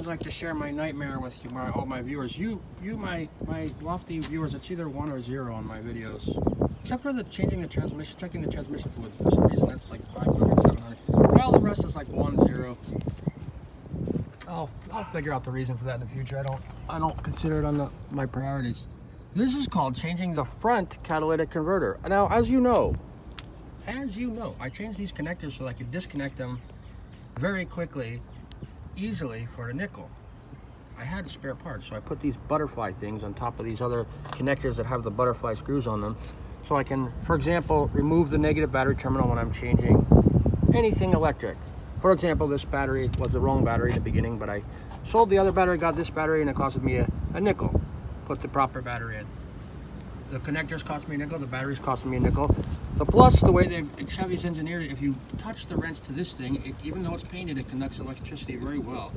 I'd like to share my nightmare with you, all my viewers. My lofty viewers, it's either 1 or 0 on my videos. Except for checking the transmission fluid. For some reason, that's like 500, 700. Well, the rest is like 1, 0. I'll figure out the reason for that in the future. I don't consider it on my priorities. This is called changing the front catalytic converter. Now, as you know, I changed these connectors so I could disconnect them very quickly, easily for a nickel. I had spare parts, so I put these butterfly things on top of these other connectors that have the butterfly screws on them, so I can, for example, remove the negative battery terminal when I'm changing anything electric. For example, this battery was the wrong battery in the beginning, but I sold the other battery, got this battery, and it costed me a nickel. Put the proper battery in. The connectors cost me a nickel, the batteries cost me a nickel. The plus, the way Chevy's engineered it, if you touch the wrench to this thing, even though it's painted, it conducts electricity very well.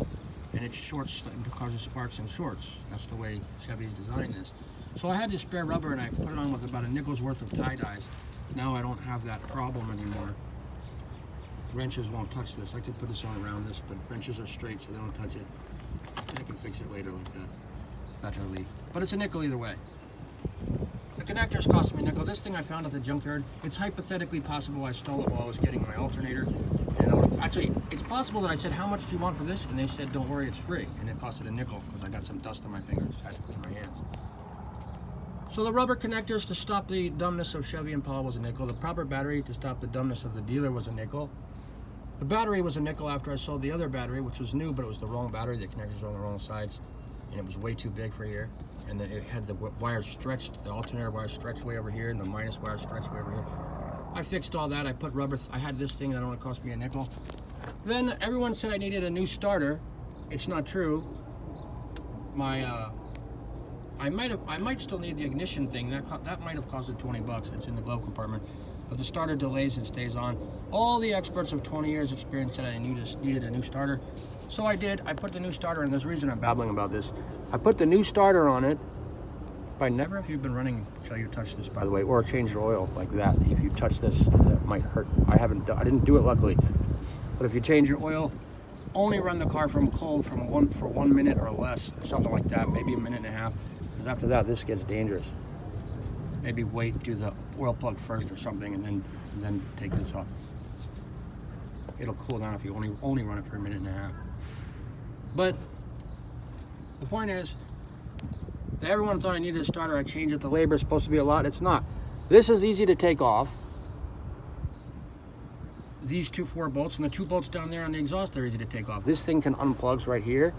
And it shorts, it causes sparks and shorts. That's the way Chevy designed this. So I had this spare rubber and I put it on with about a nickel's worth of tie-dyes. Now I don't have that problem anymore. Wrenches won't touch this. I could put this on around this, but wrenches are straight, so they don't touch it. I can fix it later like that. Betterly. But it's a nickel either way. The connectors cost me a nickel. This thing I found at the junkyard. It's hypothetically possible I stole it while I was getting my alternator. And actually, it's possible that I said, how much do you want for this? And they said, don't worry, it's free. And it costed a nickel because I got some dust on my fingers. I had to clean my hands. So the rubber connectors to stop the dumbness of Chevy Impala was a nickel. The proper battery to stop the dumbness of the dealer was a nickel. The battery was a nickel after I sold the other battery, which was new, but it was the wrong battery. The connectors were on the wrong sides, and it was way too big for here. And then it had the wires stretched, the alternator wire stretched way over here, and the minus wire stretched way over here. I fixed all that. I put rubber. I had this thing that only cost me a nickel. Then everyone said I needed a new starter. It's not true. I might still need the ignition thing. That might have costed 20 bucks. It's in the glove compartment. But the starter delays and stays on. All the experts of 20 years experience said I needed a new starter. So I did. I put the new starter, and there's a reason I'm babbling about this. I put the new starter on it. If you've been running, shall you touch this, by the way, or change your oil like that. If you touch this, that might hurt. I didn't do it luckily. But if you change your oil, only run the car from cold for 1 minute or less, something like that, maybe a minute and a half. Because after that, this gets dangerous. Maybe wait, do the oil plug first or something, and then take this off. It'll cool down if you only run it for a minute and a half. But the point is, that everyone thought I needed a starter. I changed it. The labor is supposed to be a lot. It's not. This is easy to take off. These 4 bolts and the 2 bolts down there on the exhaust are easy to take off. This thing can unplug right here.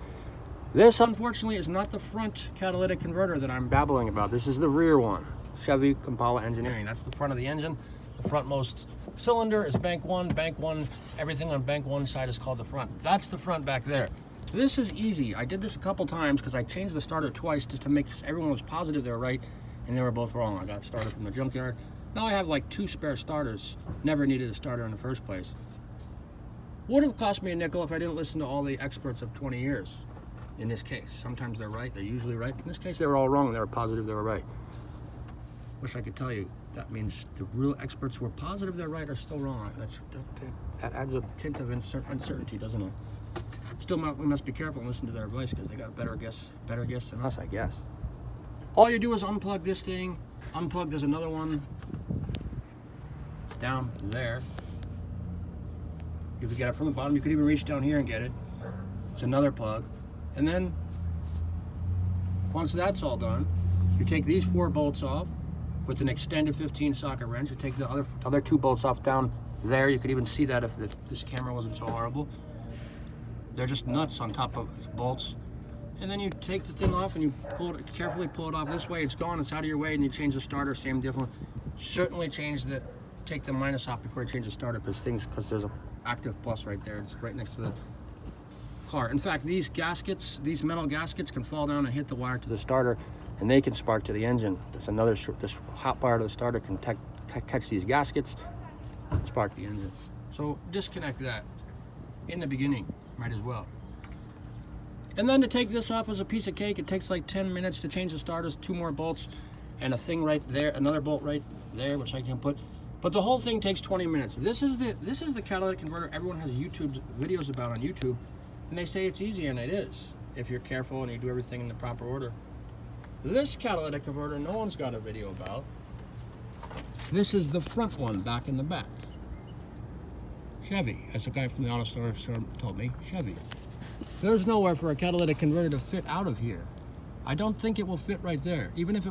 This, unfortunately, is not the front catalytic converter that I'm babbling about. This is the rear one. Chevy Impala engineering. That's the front of the engine. The frontmost cylinder is bank 1. Bank 1, everything on bank 1 side is called the front. That's the front back there. This is easy. I did this a couple times because I changed the starter twice just to make sure everyone was positive they were right, and they were both wrong. I got started from the junkyard. Now I have like 2 spare starters. Never needed a starter in the first place. Would have cost me a nickel if I didn't listen to all the experts of 20 years. In this case, sometimes they're right. They're usually right. In this case, they were all wrong. They were positive they were right. Wish I could tell you. That means the real experts who are positive they're right are still wrong. That adds a tint of uncertainty, doesn't it? Still, we must be careful and listen to their advice because they got better guess than us, I guess. All you do is unplug this thing. Unplug. There's another one down there. You could get it from the bottom. You could even reach down here and get it. It's another plug. And then once that's all done, you take these 4 bolts off with an extended 15 socket wrench. You take the other 2 bolts off down there. You could even see that if this camera wasn't so horrible. They're just nuts on top of bolts. And then you take the thing off and you carefully pull it off this way. It's gone, it's out of your way, and you change the starter, same different. Certainly take the minus off before you change the starter because there's an active plus right there. It's right next to the car. In fact, these metal gaskets can fall down and hit the wire to the starter, and they can spark to the engine. This hot wire to the starter can catch these gaskets, spark the engine. So disconnect that in the beginning, might as well. And then to take this off is a piece of cake. It takes like 10 minutes to change the starters, 2 more bolts, and a thing right there, another bolt right there, which I can put. But the whole thing takes 20 minutes. This is the catalytic converter everyone has YouTube videos about on YouTube, and they say it's easy, and it is. if you're careful and you do everything in the proper order. This catalytic converter, no one's got a video about. This is the front one, back in the back. Chevy, as the guy from the auto store told me, Chevy. There's nowhere for a catalytic converter to fit out of here. I don't think it will fit right there. Even if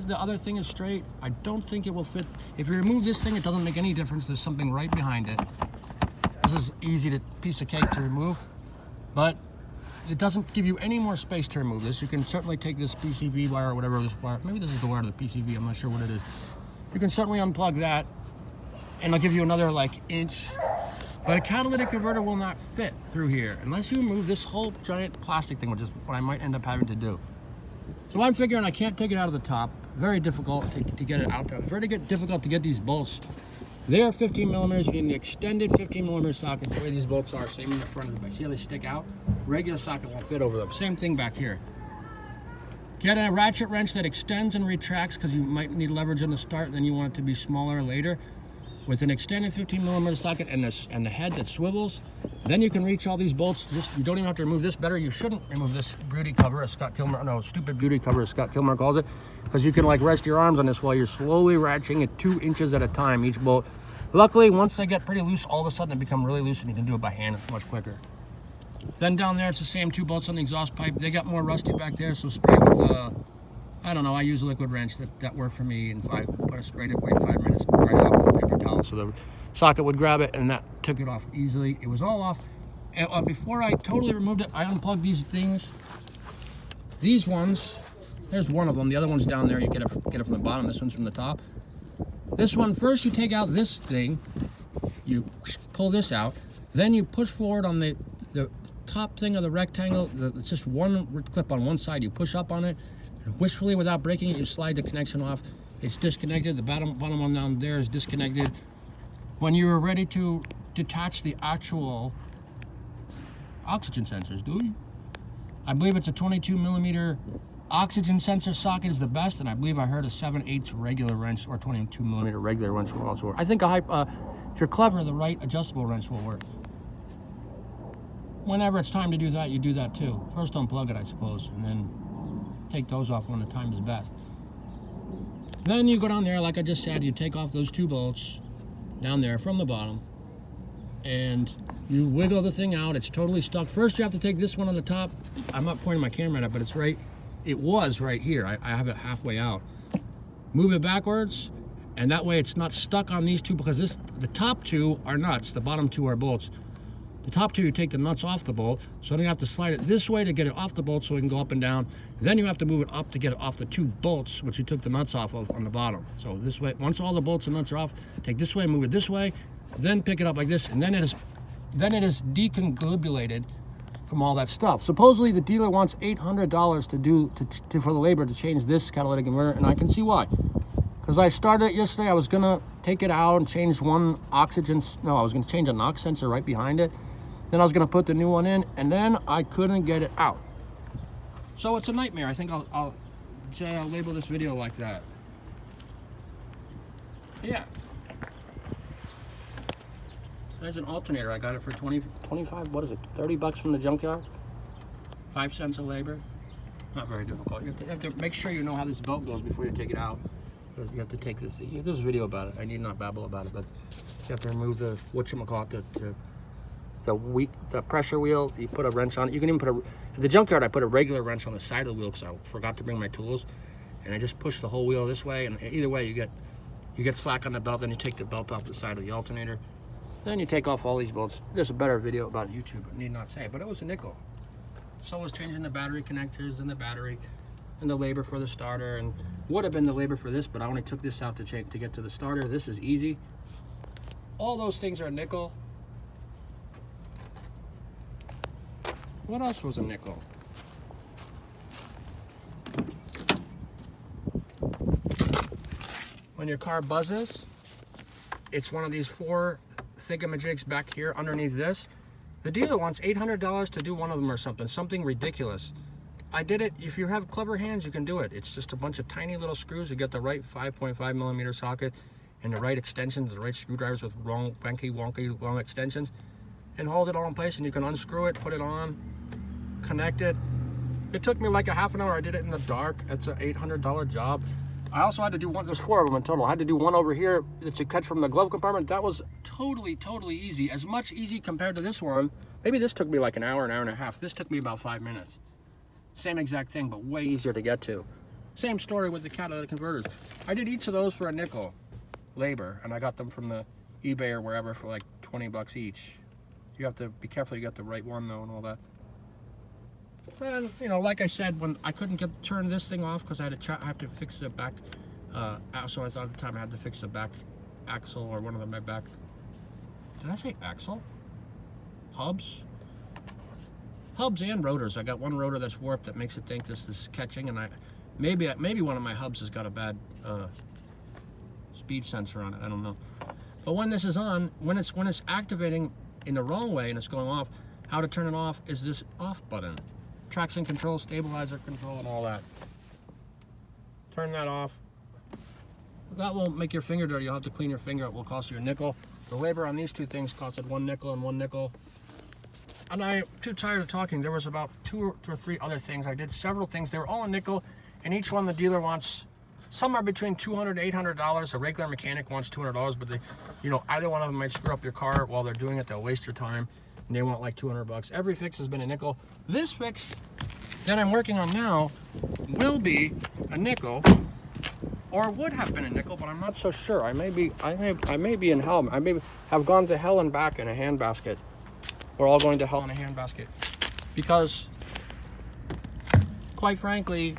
the other thing is straight, I don't think it will fit. If you remove this thing, it doesn't make any difference. There's something right behind it. This is easy to piece of cake to remove, but it doesn't give you any more space to remove this. You can certainly take this PCV wire or whatever this wire, maybe this is the wire to the PCV, I'm not sure what it is. You can certainly unplug that, and it'll give you another like inch. But a catalytic converter will not fit through here unless you remove this whole giant plastic thing, which is what I might end up having to do. So I'm figuring I can't take it out of the top. Very difficult to get it out there. It's very difficult to get these bolts. They are 15 millimeters. You need an extended 15 millimeter socket the way these bolts are. Same in the front of the back. See how they stick out? Regular socket won't fit over them. Same thing back here. Get a ratchet wrench that extends and retracts because you might need leverage in the start, then you want it to be smaller later. With an extended 15 millimeter socket and the head that swivels, then you can reach all these bolts. You don't even have to remove this. Better, you shouldn't remove this beauty cover, as Scott Kilmer, no, stupid beauty cover, as Scott Kilmer calls it, because you can like rest your arms on this while you're slowly ratcheting it 2 inches at a time, each bolt. Luckily, once they get pretty loose, all of a sudden they become really loose and you can do it by hand much quicker. Then down there, it's the same 2 bolts on the exhaust pipe. They got more rusty back there, so spray with, I don't know, I use a liquid wrench that worked for me, and sprayed it, wait 5 minutes, dried it off with a paper towel so the socket would grab it, and that took it off easily. It was all off. And before I totally removed it, I unplugged these things. These ones, there's one of them. The other one's down there. You get it from the bottom. This one's from the top. This one, first you take out this thing, you pull this out, then you push forward on the top thing of the rectangle. It's just one clip on one side. You push up on it. Wishfully, without breaking it, you slide the connection off. It's disconnected. The bottom one down there is disconnected. When you are ready to detach the actual oxygen sensors, I believe it's a 22 millimeter oxygen sensor socket is the best, and I believe I heard a 7/8 regular wrench or 22 millimeter regular wrench will also work. I think if you're clever, the right adjustable wrench will work. Whenever it's time to do that, you do that too. First unplug it, I suppose, and then take those off when the time is best. Then you go down there, like I just said, you take off those 2 bolts down there from the bottom, and you wiggle the thing out. It's totally stuck. First, you have to take this one on the top. I'm not pointing my camera at it, but it's right. It was right here. I have it halfway out. Move it backwards, and that way it's not stuck on these 2, because the top 2 are nuts. The bottom 2 are bolts. The top 2, you take the nuts off the bolt, so then you have to slide it this way to get it off the bolt so it can go up and down. Then you have to move it up to get it off the 2 bolts, which you took the nuts off of on the bottom. So this way, once all the bolts and nuts are off, take this way, move it this way, then pick it up like this, and then it is deconglobulated from all that stuff. Supposedly the dealer wants $800 for the labor to change this catalytic converter, and I can see why. Because I started it yesterday, I was gonna take it out and change I was gonna change a NOx sensor right behind it. Then I was gonna put the new one in, and then I couldn't get it out. So it's a nightmare. I think I'll label this video like that. Yeah. There's an alternator. I got it for 25, what is it, 30 bucks from the junkyard? 5 cents of labor. Not very difficult. You have to make sure you know how this belt goes before you take it out. You have to take this. There's a video about it. I need not babble about it, but you have to remove the the pressure wheel. You put a wrench on it. You can even at the junkyard, I put a regular wrench on the side of the wheel because I forgot to bring my tools, and I just push the whole wheel this way. And either way, you get slack on the belt. Then you take the belt off the side of the alternator. Then you take off all these bolts. There's a better video about YouTube. I need not say, but it was a nickel. So was changing the battery connectors and the battery and the labor for the starter, and would have been the labor for this, but I only took this out to get to the starter. This is easy. All those things are nickel. What else was a nickel? When your car buzzes, it's one of these 4 thingamajigs back here underneath this. The dealer wants $800 to do one of them or something ridiculous. I did it. If you have clever hands, you can do it. It's just a bunch of tiny little screws. You get the right 5.5 millimeter socket and the right extensions, the right screwdrivers with wonky long extensions, and hold it all in place, and you can unscrew it, put it on, connect it. It took me like a half an hour. I did it in the dark. It's an $800 job. I also had to do one, there's 4 of them in total. I had to do one over here to catch from the glove compartment. That was totally easy. As much easy compared to this one. Maybe this took me like an hour and a half. This took me about 5 minutes. Same exact thing, but way easier to get to. Same story with the catalytic converters. I did each of those for a nickel labor, and I got them from the eBay or wherever for like 20 bucks each. You have to be careful you got the right one though and all that. And you know, like I said, when I couldn't turn this thing off because I have to fix the back. So I thought at the time I had to fix the back axle or one of them, my back. Did I say axle? Hubs and rotors. I got one rotor that's warped that makes it think this is catching, and maybe one of my hubs has got a bad speed sensor on it. I don't know. But when this is on, when it's activating in the wrong way and it's going off, how to turn it off is this off button. Traction control, stabilizer control, and all that. Turn that off. That will make your finger dirty. You'll have to clean your finger. It will cost you a nickel. The labor on these two things costed 1 nickel and 1 nickel. And I'm too tired of talking. There was about 2 or 3 other things. I did several things. They were all a nickel, and each one the dealer wants somewhere between $200 to $800. A regular mechanic wants $200, but they, you know, either one of them might screw up your car while they're doing it. They'll waste your time, and they want like 200 bucks. Every fix has been a nickel. This fix that I'm working on now will be a nickel, or would have been a nickel, but I'm not so sure. I may be in hell. I may have gone to hell and back in a handbasket. We're all going to hell in a handbasket, because quite frankly,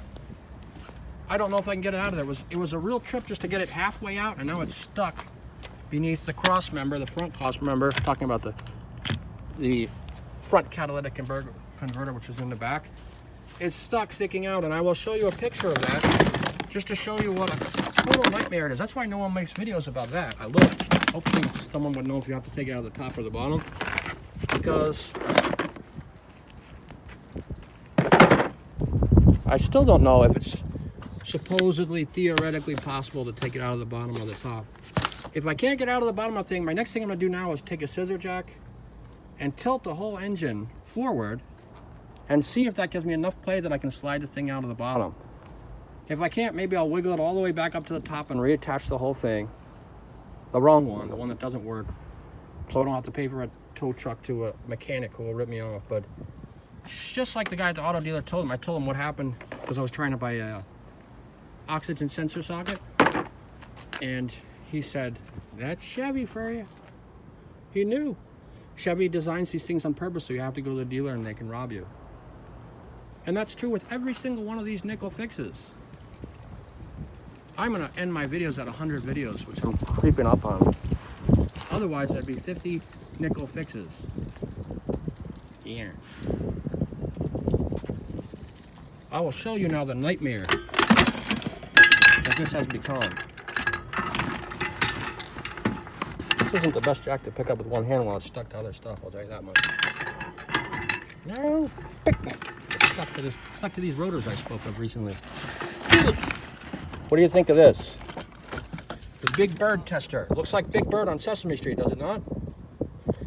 I don't know if I can get it out of there. It was a real trip just to get it halfway out, and now it's stuck beneath the cross member, the front cross member. Talking about the front catalytic converter, which is in the back. It's stuck, sticking out, and I will show you a picture of that just to show you what a total nightmare it is. That's why no one makes videos about that. I looked. Hopefully someone would know if you have to take it out of the top or the bottom, because I still don't know if it's supposedly, theoretically possible to take it out of the bottom or the top. If I can't get out of the bottom of the thing, my next thing I'm going to do now is take a scissor jack and tilt the whole engine forward and see if that gives me enough play that I can slide the thing out of the bottom. If I can't, maybe I'll wiggle it all the way back up to the top and reattach the whole thing. The wrong one, the one that doesn't work, so I don't have to pay for a tow truck to a mechanic who will rip me off. But just like the guy at the auto dealer told him, I told him what happened because I was trying to buy a oxygen sensor socket, and he said, "That's Chevy for you." He knew. Chevy designs these things on purpose, so you have to go to the dealer and they can rob you. And that's true with every single one of these nickel fixes. I'm gonna end my videos at 100 videos, which I'm creeping up on. Otherwise, that'd be 50 nickel fixes. Yeah. I will show you now the nightmare that this has become. This isn't the best jack to pick up with one hand while it's stuck to other stuff, I'll tell you that much. No, it's stuck to these rotors I spoke of recently. What do you think of this? The Big Bird tester. Looks like Big Bird on Sesame Street, does it not?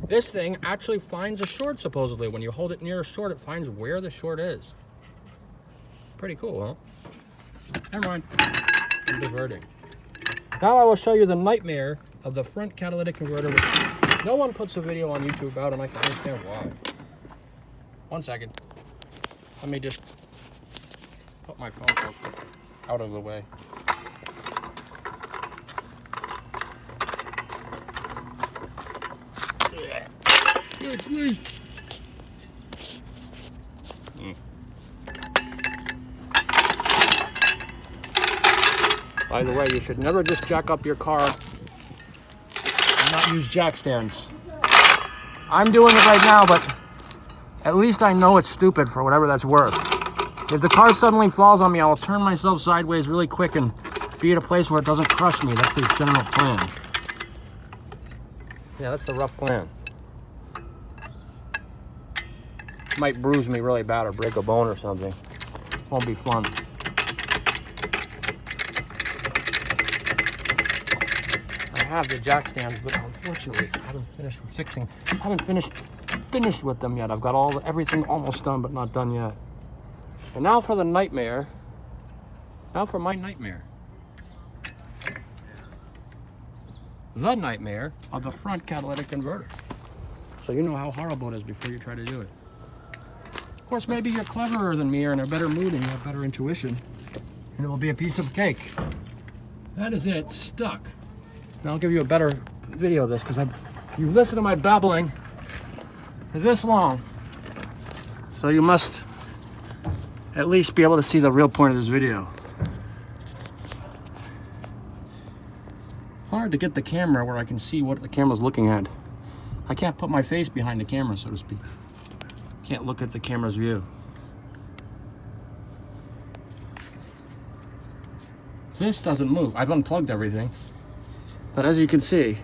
This thing actually finds a short, supposedly. When you hold it near a short, it finds where the short is. Pretty cool, huh? Never mind. I'm diverting. Now I will show you the nightmare of the front catalytic converter, which no one puts a video on YouTube about, and I can understand why. 1 second. Let me just put my phone closer out of the way. By the way, you should never just jack up your car and not use jack stands. I'm doing it right now, but at least I know it's stupid for whatever that's worth. If the car suddenly falls on me, I'll turn myself sideways really quick and be at a place where it doesn't crush me. That's the general plan. Yeah, that's the rough plan. Might bruise me really bad or break a bone or something. Won't be fun. I have the jack stands, but unfortunately I haven't finished finished with them yet. I've got everything almost done, but not done yet. And now for the nightmare. Now for my nightmare. The nightmare of the front catalytic converter. So you know how horrible it is before you try to do it. Of course, maybe you're cleverer than me or in a better mood and you have better intuition, and it will be a piece of cake. That is it, stuck. Now I'll give you a better video of this because you've listened to my babbling for this long. So you must at least be able to see the real point of this video. Hard to get the camera where I can see what the camera's looking at. I can't put my face behind the camera, so to speak. Can't look at the camera's view. This doesn't move. I've unplugged everything. But as you can see,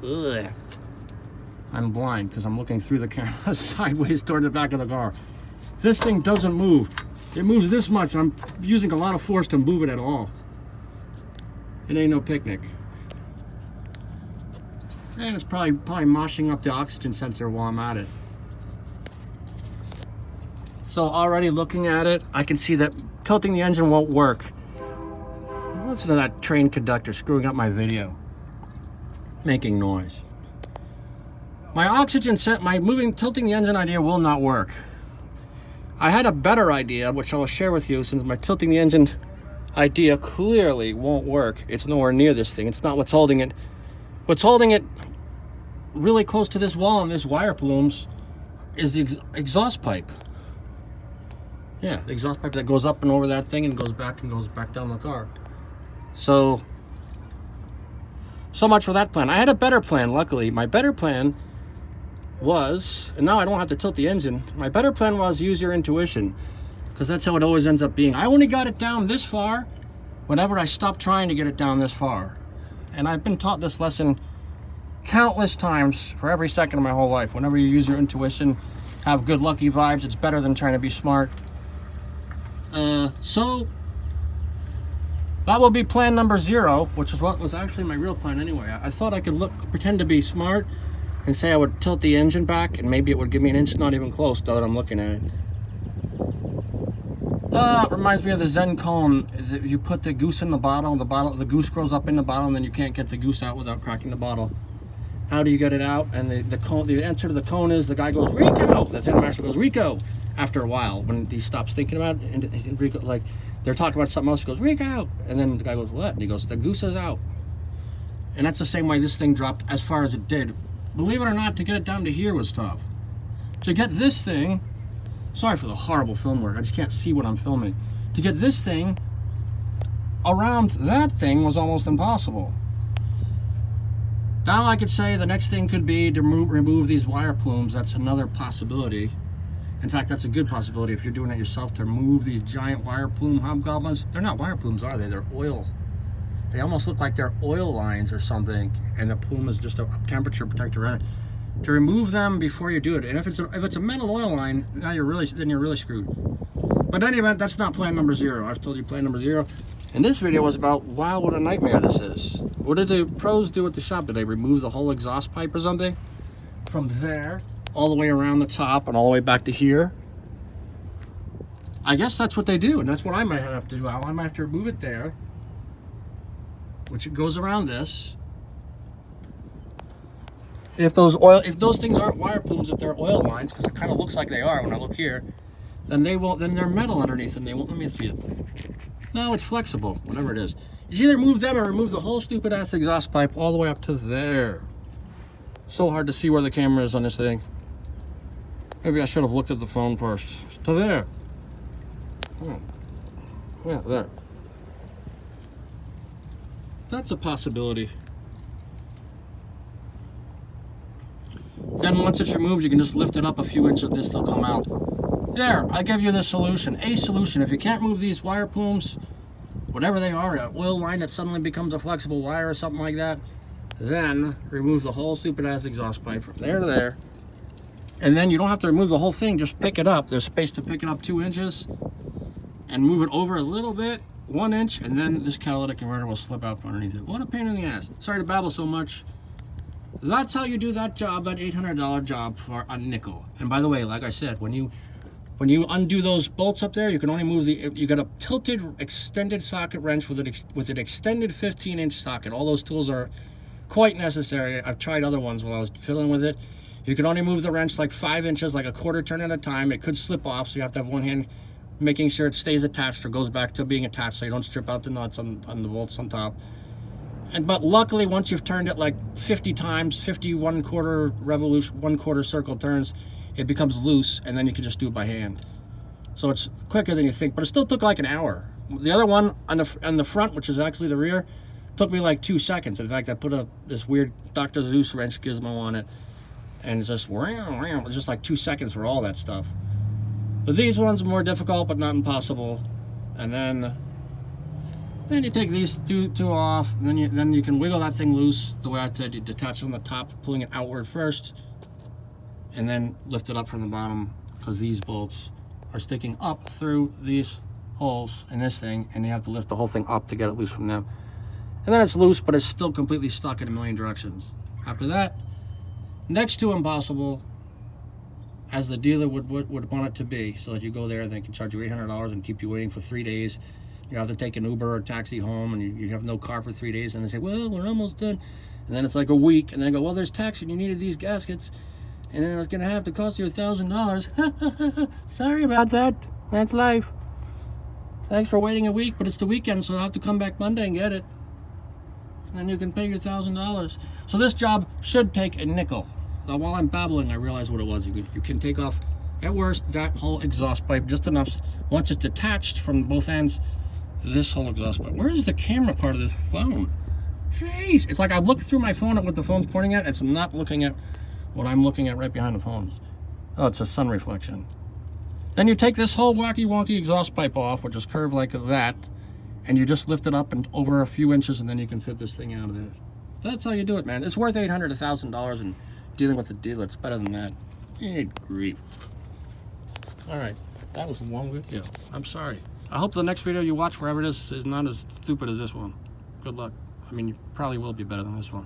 I'm blind because I'm looking through the camera sideways toward the back of the car. This thing doesn't move. It moves this much. I'm using a lot of force to move it at all. It ain't no picnic. And it's probably moshing up the oxygen sensor while I'm at it. So already looking at it, I can see that tilting the engine won't work. Listen to that train conductor screwing up my video. Making noise. My tilting the engine idea will not work. I had a better idea, which I will share with you, since my tilting the engine idea clearly won't work. It's nowhere near this thing. It's not what's holding it. What's holding it really close to this wall and this wire plUms is the exhaust pipe. Yeah, the exhaust pipe that goes up and over that thing and goes back down the car. So much for that plan. I had a better plan, luckily. My better plan was, and now I don't have to tilt the engine, my better plan was use your intuition, because that's how it always ends up being. I only got it down this far whenever I stopped trying to get it down this far. And I've been taught this lesson countless times for every second of my whole life. Whenever you use your intuition, have good lucky vibes, it's better than trying to be smart. So that will be plan number 0, which is what was actually my real plan anyway. I thought I could pretend to be smart and say I would tilt the engine back and maybe it would give me an inch, not even close, now that I'm looking at it. It reminds me of the Zen cone. You put the goose in the bottle, the goose grows up in the bottle, and then you can't get the goose out without cracking the bottle. How do you get it out? And the answer to the cone is the guy goes, Rico! The Zen master goes, Rico! After a while, when he stops thinking about it, and Rico, like, they're talking about something else, he goes, Rico! And then the guy goes, what? And he goes, the goose is out. And that's the same way this thing dropped as far as it did. Believe it or not, to get it down to here was tough. To get this thing, sorry for the horrible film work, I just can't see what I'm filming. To get this thing around that thing was almost impossible. Now I could say the next thing could be to remove these wire plUms. That's another possibility. In fact, that's a good possibility if you're doing it yourself, to remove these giant wire plume hobgoblins. They're not wire plUms, are they? They're oil. They almost look like they're oil lines or something, and the plume is just a temperature protector in it. To remove them before you do it, and if it's a metal oil line, now you're really screwed. But in any event, that's not plan number 0. I've told you plan number 0. And this video was about, wow, what a nightmare this is. What did the pros do at the shop? Did they remove the whole exhaust pipe or something? From there, all the way around the top and all the way back to here? I guess that's what they do, and that's what I might have to do. I might have to remove it there, which it goes around this. If those things aren't wire plUms, if they're oil lines, because it kind of looks like they are when I look here, then they're metal underneath and they won't let me see it. No, it's flexible, whatever it is. You either move them or remove the whole stupid ass exhaust pipe all the way up to there. So hard to see where the camera is on this thing. Maybe I should have looked at the phone first. To there. Oh. Yeah, there. That's a possibility. Then once it's removed, you can just lift it up a few inches and this will come out. There, I give you the solution. A solution. If you can't move these wire plUms, whatever they are, an oil line that suddenly becomes a flexible wire or something like that, then remove the whole stupid ass exhaust pipe from there to there. And then you don't have to remove the whole thing, just pick it up. There's space to pick it up 2 inches and move it over a little bit, 1 inch, and then this catalytic converter will slip out from underneath it. What a pain in the ass. Sorry to babble so much. That's how you do that job, that $800 job for a nickel. And by the way, like I said, when you undo those bolts up there, you can only move you got a tilted extended socket wrench with an extended 15-inch socket. All those tools are quite necessary. I've tried other ones while I was fiddling with it. You can only move the wrench like 5 inches, like a quarter turn at a time. It could slip off, so you have to have one hand making sure it stays attached or goes back to being attached so you don't strip out the nuts on the bolts on top. But luckily, once you've turned it like 50 times, 50 1/4 revolution, 1/4 circle turns, it becomes loose, and then you can just do it by hand. So it's quicker than you think, but it still took like an hour. The other one on the front, which is actually the rear, took me like 2 seconds. In fact, I put this weird Dr. Zeus wrench gizmo on it, and it's just like 2 seconds for all that stuff. But these ones are more difficult, but not impossible. And then you take these two off, and then you can wiggle that thing loose. The way I said, you detach on the top, pulling it outward first, and then lift it up from the bottom, because these bolts are sticking up through these holes in this thing, and you have to lift the whole thing up to get it loose from them. And then it's loose, but it's still completely stuck in a million directions. After that, next to impossible, as the dealer would want it to be, so that you go there and they can charge you $800 and keep you waiting for 3 days. You have to take an Uber or taxi home, and you have no car for 3 days, and they say, well, we're almost done. And then it's like a week, and they go, well, there's tax, and you needed these gaskets, and then it's going to have to cost you $1,000. Sorry about that. That's life. Thanks for waiting a week, but it's the weekend, so I'll have to come back Monday and get it. And then you can pay your $1,000. So this job should take a nickel. Now, while I'm babbling, I realize what it was. You can take off, at worst, that whole exhaust pipe just enough. Once it's detached from both ends, this whole exhaust pipe. Where is the camera part of this phone? Jeez. It's like I looked through my phone at what the phone's pointing at. It's not looking at what I'm looking at right behind the phones. Oh, it's a sun reflection. Then you take this whole wacky wonky exhaust pipe off, which is curved like that, and you just lift it up and over a few inches, and then you can fit this thing out of there. That's how you do it, man. It's worth $800, $1,000, and dealing with a dealer, it's better than that. Good grief. All right, that was a long video. I'm sorry. I hope the next video you watch, wherever it is not as stupid as this one. Good luck. I mean, you probably will be better than this one.